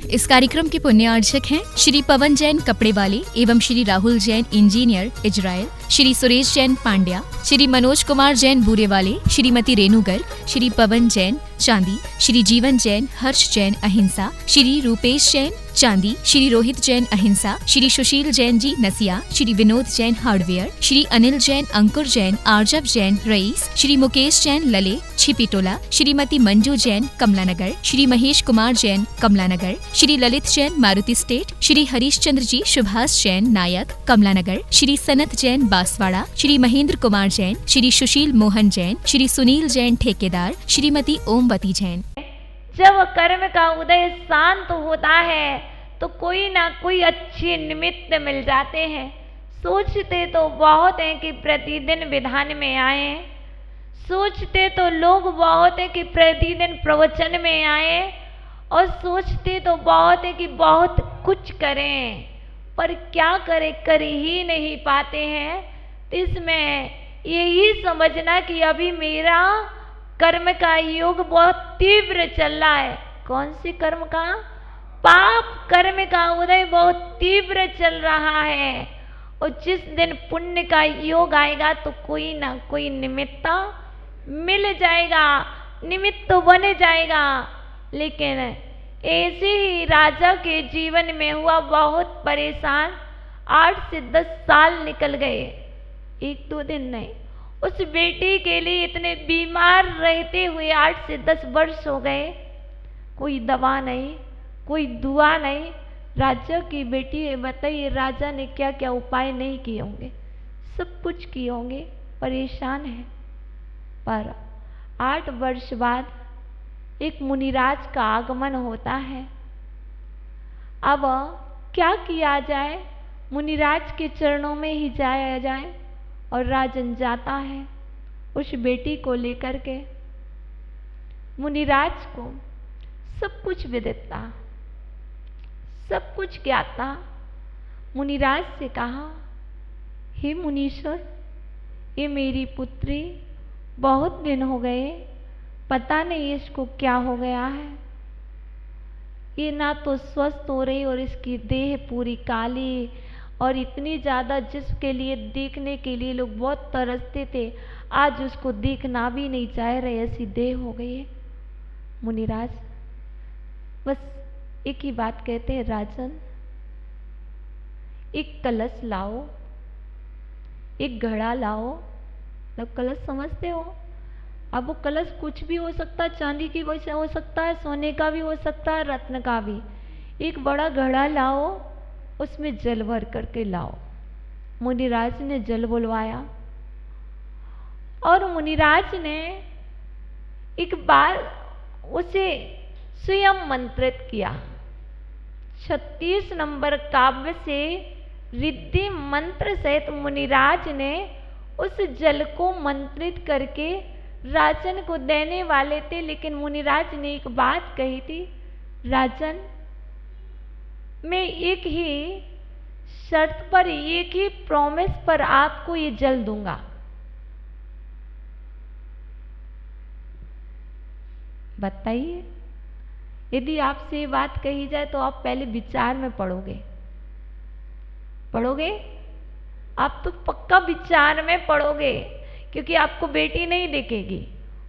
इस कार्यक्रम के पुण्यार्चक हैं श्री पवन जैन कपड़े वाले एवं श्री राहुल जैन इंजीनियर इजराइल, श्री सुरेश जैन पांड्या, श्री मनोज कुमार जैन बूरे वाले, श्रीमती रेणु गर्ग, श्री पवन जैन चांदी, श्री जीवन जैन, हर्ष जैन अहिंसा, श्री रूपेश जैन चांदी, श्री रोहित जैन अहिंसा, श्री सुशील जैन जी नसिया, श्री विनोद जैन हार्डवेयर, श्री अनिल जैन, अंकुर जैन, आर्जव जैन रईस, श्री मुकेश जैन लले छिपीटोला, श्रीमती मंजू जैन कमलानगर, श्री महेश कुमार जैन कमलानगर, श्री ललित जैन मारुति स्टेट, श्री हरीश चंद्र जी सुभाष जैन नायक कमलानगर, श्री सनत जैन बांसवाड़ा, श्री महेंद्र कुमार जैन, श्री सुशील मोहन जैन, श्री सुनील जैन ठेकेदार, श्रीमती ओमवती जैन। जब कर्म का उदय शांत होता है तो कोई ना कोई अच्छे निमित्त मिल जाते हैं। सोचते तो बहुत हैं कि प्रतिदिन विधान में आए, सोचते तो लोग बहुत हैं कि प्रतिदिन प्रवचन में आए, और सोचते तो बहुत है कि बहुत कुछ करें, पर क्या करें, कर ही नहीं पाते हैं। तो इसमें यही समझना कि अभी मेरा कर्म का योग बहुत तीव्र चल रहा है। कौन सी कर्म का? पाप कर्म का उदय बहुत तीव्र चल रहा है, और जिस दिन पुण्य का योग आएगा तो कोई ना कोई निमित्त मिल जाएगा, निमित्त बन जाएगा। लेकिन ऐसे ही राजा के जीवन में हुआ, बहुत परेशान। 8 से 10 साल निकल गए, 1-2 दिन नहीं। उस बेटी के लिए इतने बीमार रहते हुए 8 से 10 वर्ष हो गए, कोई दवा नहीं, कोई दुआ नहीं। राजा की बेटी है, बताइए राजा ने क्या क्या उपाय नहीं किए होंगे, सब कुछ किए होंगे, परेशान है। पर 8 वर्ष बाद एक मुनिराज का आगमन होता है। अब क्या किया जाए, मुनिराज के चरणों में ही जाया जाए, और राजन जाता है उस बेटी को लेकर के। मुनिराज को सब कुछ विदित था, सब कुछ ज्ञात था। मुनिराज से कहा, हे मुनीश्वर, ये मेरी पुत्री बहुत दिन हो गए, पता नहीं इसको क्या हो गया है। ये ना तो स्वस्थ हो रही, और इसकी देह पूरी काली, और इतनी ज़्यादा जिसके लिए देखने के लिए लोग बहुत तरसते थे, आज उसको देखना भी नहीं चाह रहे, ऐसी देह हो गई है। मुनिराज बस एक ही बात कहते हैं, राजन एक कलश लाओ, एक घड़ा लाओ। मतलब कलश समझते हो? अब वो कलश कुछ भी हो सकता है, चांदी की वैसे हो सकता है, सोने का भी हो सकता है, रत्न का भी। एक बड़ा घड़ा लाओ, उसमें जल भर करके लाओ। मुनिराज ने जल बुलवाया, और मुनिराज ने एक बार उसे स्वयं मंत्रित किया। 36 नंबर काव्य से रिद्धि मंत्र सहित मुनिराज ने उस जल को मंत्रित करके राजन को देने वाले थे। लेकिन मुनिराज ने एक बात कही थी, राजन मैं एक ही शर्त पर, एक ही प्रॉमिस पर आपको ये जल दूंगा। बताइए, यदि आपसे ये बात कही जाए तो आप पहले विचार में पड़ोगे, पड़ोगे? आप तो पक्का विचार में पड़ोगे, क्योंकि आपको बेटी नहीं दिखेगी।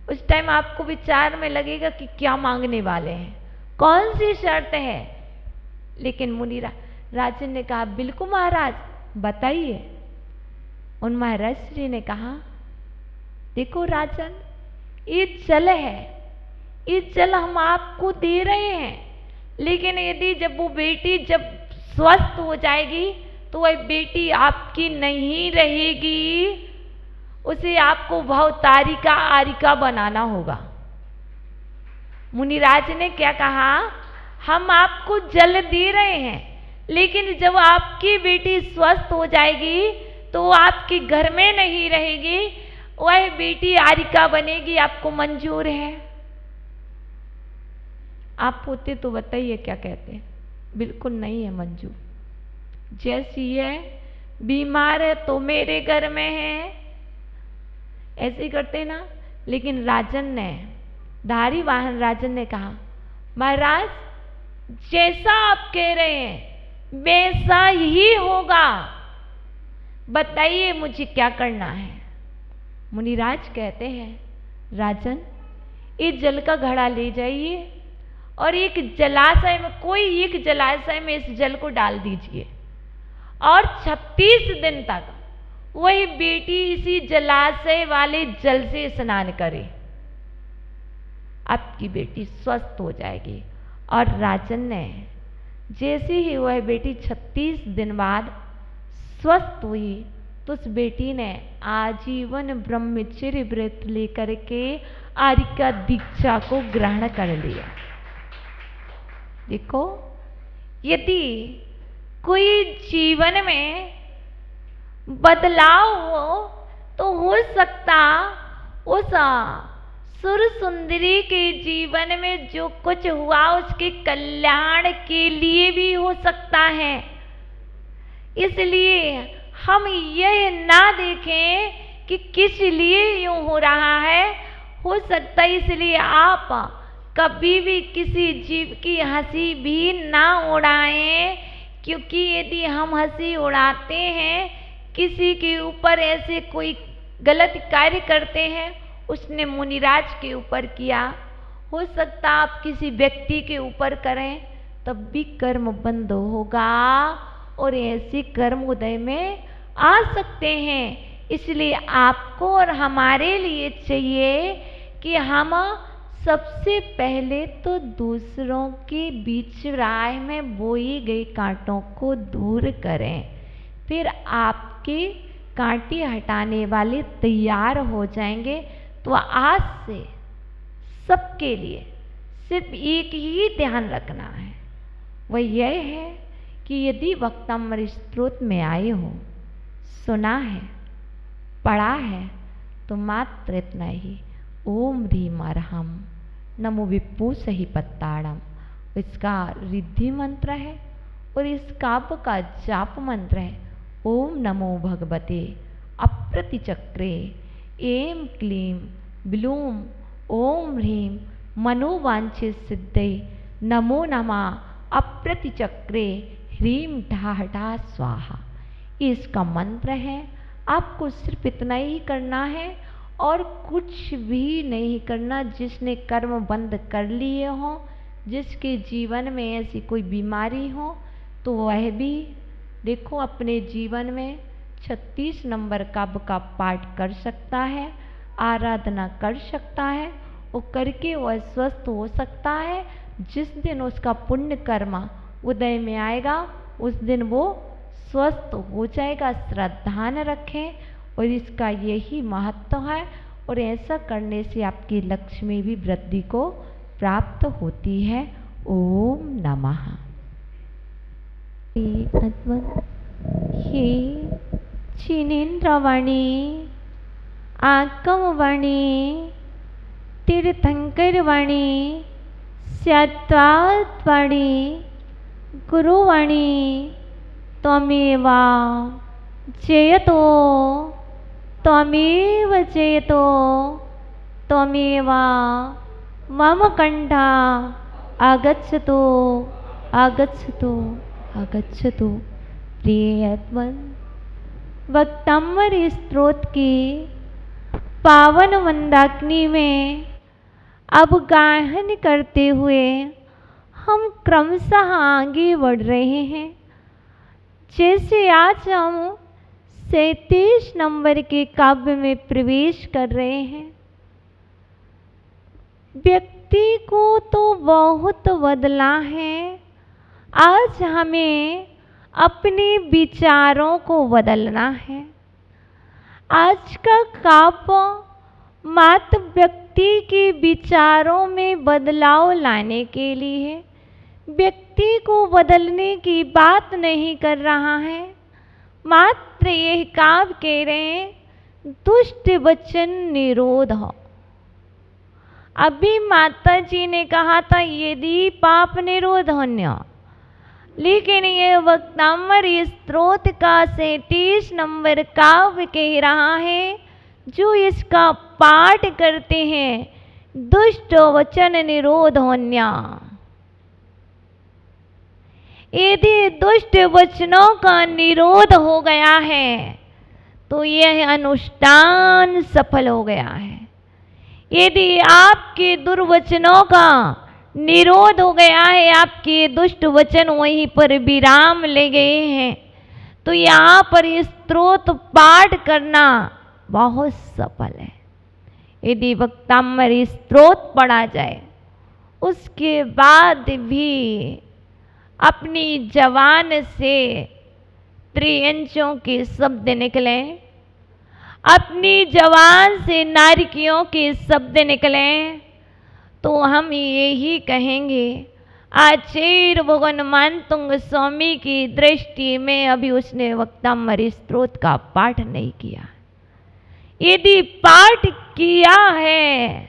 उस टाइम आपको विचार में लगेगा कि क्या मांगने वाले हैं, कौन सी शर्त है। लेकिन राजन ने कहा, बिल्कुल महाराज बताइए। उन महाराज श्री ने कहा, देखो राजन, ये जल है, ये जल हम आपको दे रहे हैं, लेकिन यदि जब वो बेटी जब स्वस्थ हो जाएगी तो वह बेटी आपकी नहीं रहेगी, उसे आपको भवतारिका आरिका बनाना होगा। मुनिराज ने क्या कहा, हम आपको जल दे रहे हैं, लेकिन जब आपकी बेटी स्वस्थ हो जाएगी तो वो आपके घर में नहीं रहेगी, वह बेटी आरिका बनेगी। आपको मंजूर है? आप होते तो बताइए क्या कहते। बिल्कुल नहीं है मंजूर। जैसी है, बीमार है तो मेरे घर में है, ऐसे ही करते ना। लेकिन राजन ने, धारी वाहन राजन ने कहा, महाराज जैसा आप कह रहे हैं वैसा ही होगा, बताइए मुझे क्या करना है। मुनिराज कहते हैं, राजन इस जल का घड़ा ले जाइए और एक जलाशय में, कोई एक जलाशय में इस जल को डाल दीजिए और 36 दिन तक वही बेटी इसी जलाशय वाले जल से स्नान करे, आपकी बेटी स्वस्थ हो जाएगी। और राजन ने जैसे ही वह बेटी 36 दिन बाद स्वस्थ हुई तो उस बेटी ने आजीवन ब्रह्मचर्य व्रत लेकर के आर्य का दीक्षा को ग्रहण कर लिया। देखो, यदि कोई जीवन में बदलाव हो तो हो सकता उस सुर सुंदरी के जीवन में जो कुछ हुआ उसके कल्याण के लिए भी हो सकता है। इसलिए हम यह ना देखें कि किस लिए यूं हो रहा है, हो सकता है इसलिए आप कभी भी किसी जीव की हंसी भी ना उड़ाएं, क्योंकि यदि हम हंसी उड़ाते हैं, किसी के ऊपर ऐसे कोई गलत कार्य करते हैं, उसने मुनिराज के ऊपर किया, हो सकता आप किसी व्यक्ति के ऊपर करें तब भी कर्म बंद होगा और ऐसे कर्म उदय में आ सकते हैं। इसलिए आपको और हमारे लिए चाहिए कि हम सबसे पहले तो दूसरों के बीच राह में बोई गई कांटों को दूर करें, फिर आपके कांटे हटाने वाले तैयार हो जाएंगे। तो आज से सबके लिए सिर्फ एक ही ध्यान रखना है, वह यह है कि यदि वक्तामृत स्त्रोत में आए हो, सुना है, पढ़ा है, तो मात्र इतना ही ओम ह्रीम अर्हम नमो विप्पू सही पत्ताड़म इसका रिद्धि मंत्र है और इस काव्य का जाप मंत्र है ओम नमो भगवते अप्रतिचक्रे एम क्लीम ब्लूम ओम ह्रीम मनोवांछित सिद्धे नमो नमः अप्रतिचक्रे ह्रीम ढाढ़ा स्वाहा। इसका मंत्र है। आपको सिर्फ इतना ही करना है और कुछ भी नहीं करना। जिसने कर्म बंद कर लिए हों, जिसके जीवन में ऐसी कोई बीमारी हो, तो वह भी देखो अपने जीवन में 36 नंबर काव्य का पाठ कर सकता है, आराधना कर सकता है और करके वह स्वस्थ हो सकता है। जिस दिन उसका पुण्य कर्म उदय में आएगा उस दिन वो स्वस्थ हो जाएगा। श्रद्धा न रखें और इसका यही महत्व है और ऐसा करने से आपकी लक्ष्मी भी वृद्धि को प्राप्त होती है। ओम नमः। हे छिनेन्द्रवाणी आगमवाणी तीर्थंकरवाणी स्यात्वात्वाणी गुरुवाणी त्वमेव जयतो त्वमेव जयतो त्वमेव मम कंठा आगच्छतु आगच्छतु आगच्छतु। प्रियतम वक्तामृत स्त्रोत की पावन मंदाकिनी में अब गायन करते हुए हम क्रमशः आगे बढ़ रहे हैं। जैसे आज हम 37 नंबर के काव्य में प्रवेश कर रहे हैं। व्यक्ति को तो बहुत बदला है, आज हमें अपने विचारों को बदलना है। आज का काव्य मात्र व्यक्ति के विचारों में बदलाव लाने के लिए है, व्यक्ति को बदलने की बात नहीं कर रहा है। मात्र यह काव्य कह रहे हैं दुष्ट वचन निरोध। अभी माता जी ने कहा था यदि पाप निरोधन्य, लेकिन ये वक्तामृत स्त्रोत का 37 नंबर काव्य कह रहा है जो इसका पाठ करते हैं दुष्ट वचन निरोधन्य। यदि दुष्ट वचनों का निरोध हो गया है तो यह अनुष्ठान सफल हो गया है। यदि आपके दुर्वचनों का निरोध हो गया है, आपके दुष्ट वचन वहीं पर विराम ले गए हैं, तो यहाँ पर स्तोत्र पाठ करना बहुत सफल है। यदि वक्ताम्बर स्तोत्र पढ़ा जाए, उसके बाद भी अपनी जबान से त्रियंचों के शब्द निकलें, अपनी जबान से नारिकियों के शब्द निकलें, तो हम यही कहेंगे आचार्य भगवान मानतुंग स्वामी की दृष्टि में अभी उसने वक्ताम्बर स्तोत्र का पाठ नहीं किया। यदि पाठ किया है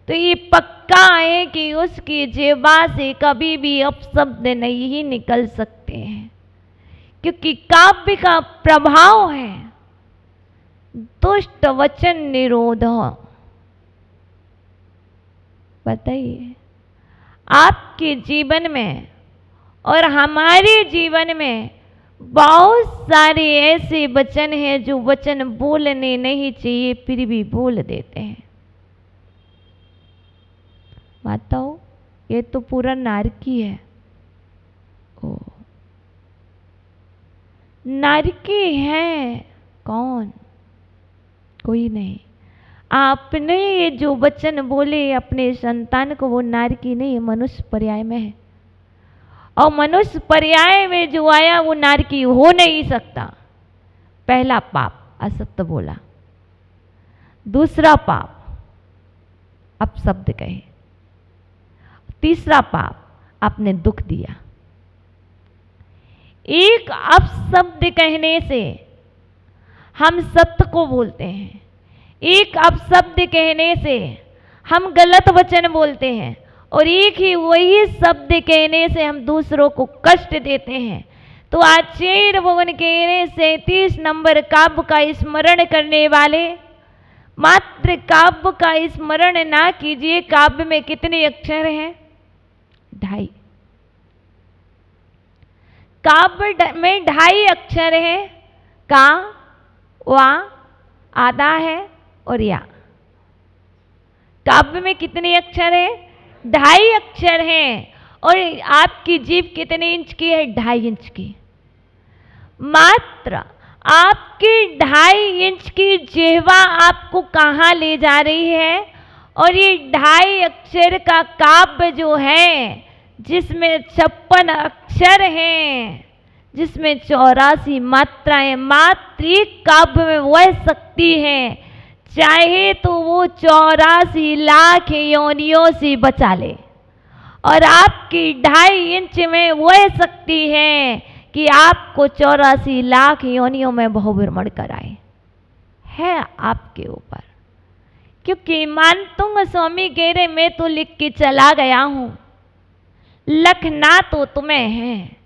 तो ये पक्का है कि उसकी जीवा से कभी भी अपशब्द नहीं निकल सकते हैं, क्योंकि काव्य का प्रभाव है दुष्ट वचन निरोध। बताइए, आपके जीवन में और हमारे जीवन में बहुत सारे ऐसे वचन हैं जो वचन बोलने नहीं चाहिए फिर भी बोल देते हैं। माताओं, ये तो पूरा नारकी है। ओ, नारकी है कौन? कोई नहीं। आपने ये जो वचन बोले अपने संतान को, वो नारकी नहीं, मनुष्य पर्याय में है। और मनुष्य पर्याय में जो आया वो नारकी हो नहीं सकता। पहला पाप असत्य बोला, दूसरा पाप अपशब्द कहे, तीसरा पाप आपने दुख दिया। एक अपशब्द कहने से हम सत्य को बोलते हैं, एक अपशब्द कहने से हम गलत वचन बोलते हैं, और एक ही वही शब्द कहने से हम दूसरों को कष्ट देते हैं। तो आचार्य भगवान कह रहे 37 नंबर काव्य का स्मरण करने वाले मात्र काव्य का स्मरण ना कीजिए। काव्य में कितने अक्षर हैं? 2.5। काव्य में 2.5 अक्षर है। का, वा, आधा है और या। काव्य में कितने अक्षर है? 2.5 अक्षर हैं। और आपकी जीभ कितने इंच की है? 2.5 इंच की। मात्र आपकी 2.5 इंच की जिह्वा आपको कहाँ ले जा रही है? और ये 2.5 अक्षर का काव्य जो है, जिसमें 56 अक्षर हैं, जिसमें 84 मात्राएं, मात्र एक काव्य में वह शक्ति है, चाहे तो वो 84 लाख योनियों से बचा ले। और आपकी 2.5 इंच में वह शक्ति है कि आपको 84 लाख योनियों में बहुभ्रमण कराए। है आपके ऊपर। क्योंकि मानतुंग स्वामी कह रहे मैं तो लिख के चला गया हूं, लखना तो तुम्हें है।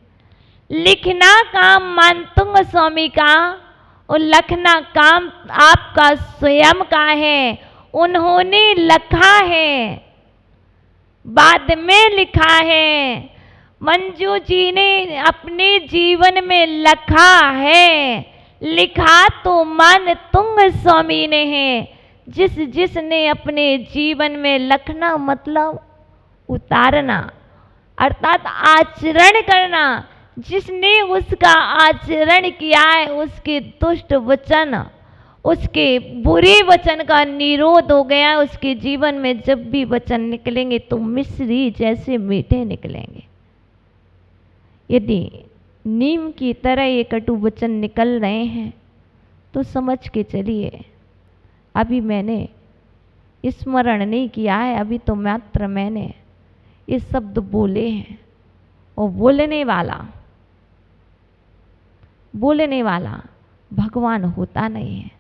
लिखना काम मानतुंग स्वामी का और लखना काम आपका स्वयं का है। उन्होंने लिखा है, बाद में लिखा है। मंजू जी ने अपने जीवन में लिखा है। लिखा तो मानतुंग स्वामी ने है। जिसने अपने जीवन में लिखना मतलब उतारना, अर्थात आचरण करना। जिसने उसका आचरण किया है, उसके दुष्ट वचन, उसके बुरे वचन का निरोध हो गया। उसके जीवन में जब भी वचन निकलेंगे तो मिश्री जैसे मीठे निकलेंगे। यदि नीम की तरह ये कटु वचन निकल रहे हैं तो समझ के चलिए अभी मैंने स्मरण नहीं किया है, अभी तो मात्र मैंने ये शब्द बोले हैं। और बोलने वाला भगवान होता नहीं है।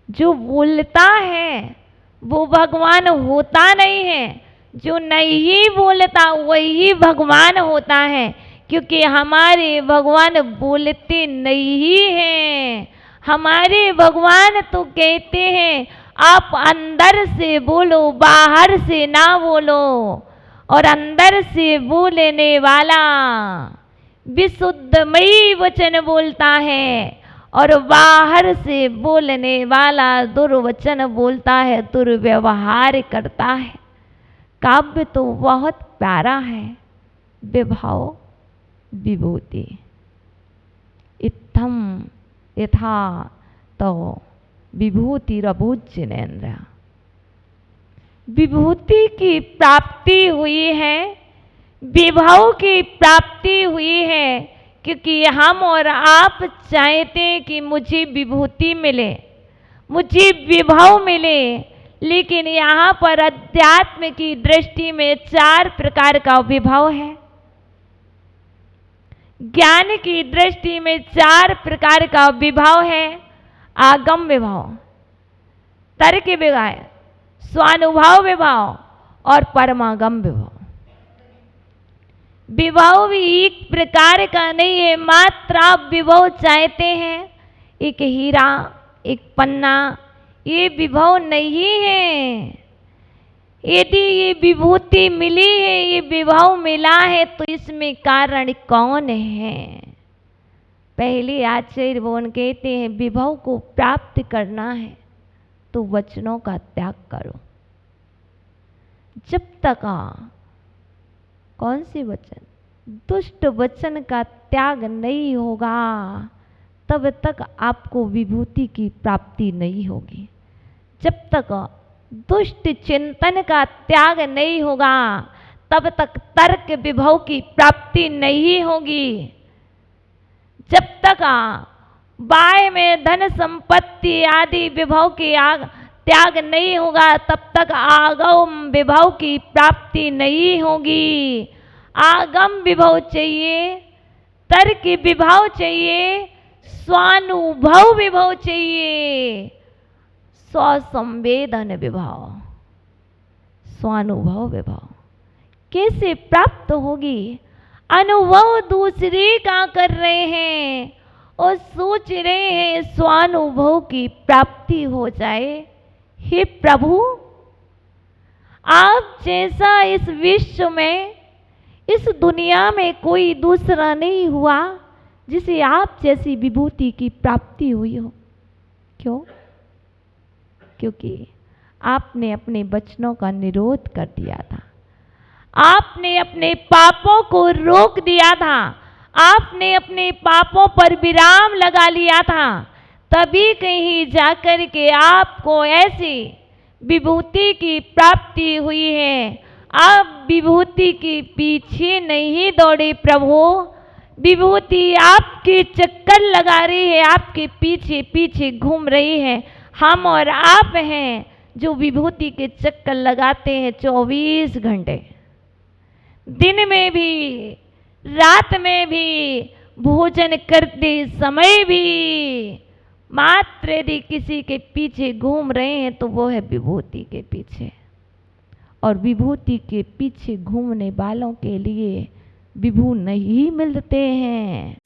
जो बोलता है वो भगवान होता नहीं है। जो नहीं बोलता वही भगवान होता है। क्योंकि हमारे भगवान बोलते नहीं हैं। हमारे भगवान तो कहते हैं आप अंदर से बोलो, बाहर से ना बोलो। और अंदर से बोलने वाला विशुद्धमयी वचन बोलता है, और बाहर से बोलने वाला दुर्वचन बोलता है, दुर्व्यवहार करता है। काव्य तो बहुत प्यारा है। विभाव विभूति इत्थम यथा तो विभूतिरभूज्यनेन्द्र। विभूति की प्राप्ति हुई है, विभव की प्राप्ति हुई है, क्योंकि हम और आप चाहते हैं कि मुझे विभूति मिले, मुझे विभव मिले। लेकिन यहाँ पर अध्यात्म की दृष्टि में 4 प्रकार का विभव है, ज्ञान की दृष्टि में 4 प्रकार का विभव है। आगम विभव, तर्क विभव, स्वानुभव विभव और परमागम विभव। विभव भी एक प्रकार का नहीं है। मात्र आप विभव चाहते हैं, एक हीरा, एक पन्ना, ये विभव नहीं है। यदि ये विभूति मिली है, ये विभव मिला है, तो इसमें कारण कौन है? पहले आचार्य भगवान कहते हैं विभव को प्राप्त करना है तो वचनों का त्याग करो। जब तक कौन से वचन? दुष्ट वचन का त्याग नहीं होगा, तब तक आपको विभूति की प्राप्ति नहीं होगी। जब तक दुष्ट चिंतन का त्याग नहीं होगा, तब तक तर्क विभव की प्राप्ति नहीं होगी। जब तक बाह्य में धन संपत्ति आदि विभव की त्याग नहीं होगा, तब तक आगम विभव की प्राप्ति नहीं होगी। आगम विभव चाहिए, तर्क विभव चाहिए, स्वानुभव विभव चाहिए, स्वसंवेदन विभव, स्वानुभव विभव कैसे प्राप्त होगी? अनुभव दूसरे का कर रहे हैं और सोच रहे हैं स्वानुभव की प्राप्ति हो जाए। हे प्रभु, आप जैसा इस विश्व में, इस दुनिया में कोई दूसरा नहीं हुआ जिसे आप जैसी विभूति की प्राप्ति हुई हो। क्यों? क्योंकि आपने अपने वचनों का निरोध कर दिया था, आपने अपने पापों को रोक दिया था, आपने अपने पापों पर विराम लगा लिया था। तभी कहीं जाकर के आपको ऐसी विभूति की प्राप्ति हुई है। आप विभूति के पीछे नहीं दौड़े प्रभु, विभूति आपके चक्कर लगा रही है, आपके पीछे पीछे घूम रही है। हम और आप हैं जो विभूति के चक्कर लगाते हैं 24 घंटे, दिन में भी, रात में भी, भोजन करते समय भी। मात्र यदि किसी के पीछे घूम रहे हैं तो वो है विभूति के पीछे, और विभूति के पीछे घूमने वालों के लिए विभू नहीं मिलते हैं।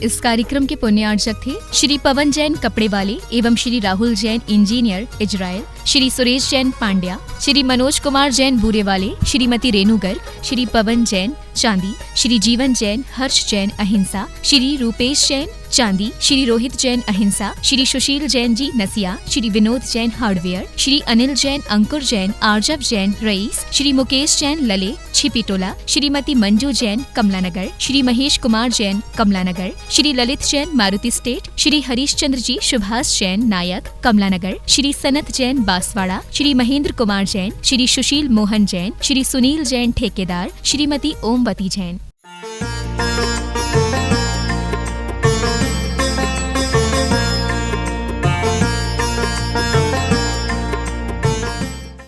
इस कार्यक्रम के पुण्यार्चक थे श्री पवन जैन कपड़े वाले एवं श्री राहुल जैन इंजीनियर इजराइल, श्री सुरेश जैन पांड्या, श्री मनोज कुमार जैन बूरे वाले, श्रीमती रेणु गर्ग, श्री पवन जैन चांदी, श्री जीवन जैन हर्ष जैन अहिंसा, श्री रूपेश जैन चांदी, श्री रोहित जैन अहिंसा, श्री सुशील जैन जी नसिया, श्री विनोद जैन हार्डवेयर, श्री अनिल जैन अंकुर जैन आरजब जैन रईस, श्री मुकेश जैन लले छिपीटोला, श्रीमती मंजू जैन कमलानगर, श्री महेश कुमार जैन कमलानगर, श्री ललित जैन मारुति स्टेट, श्री हरीश चंद्र जी सुभाष जैन नायक कमलानगर, श्री सनत जैन बांसवाड़ा, श्री महेंद्र कुमार जैन, श्री सुशील मोहन जैन, श्री सुनील जैन ठेकेदार, श्रीमती ओमवती जैन।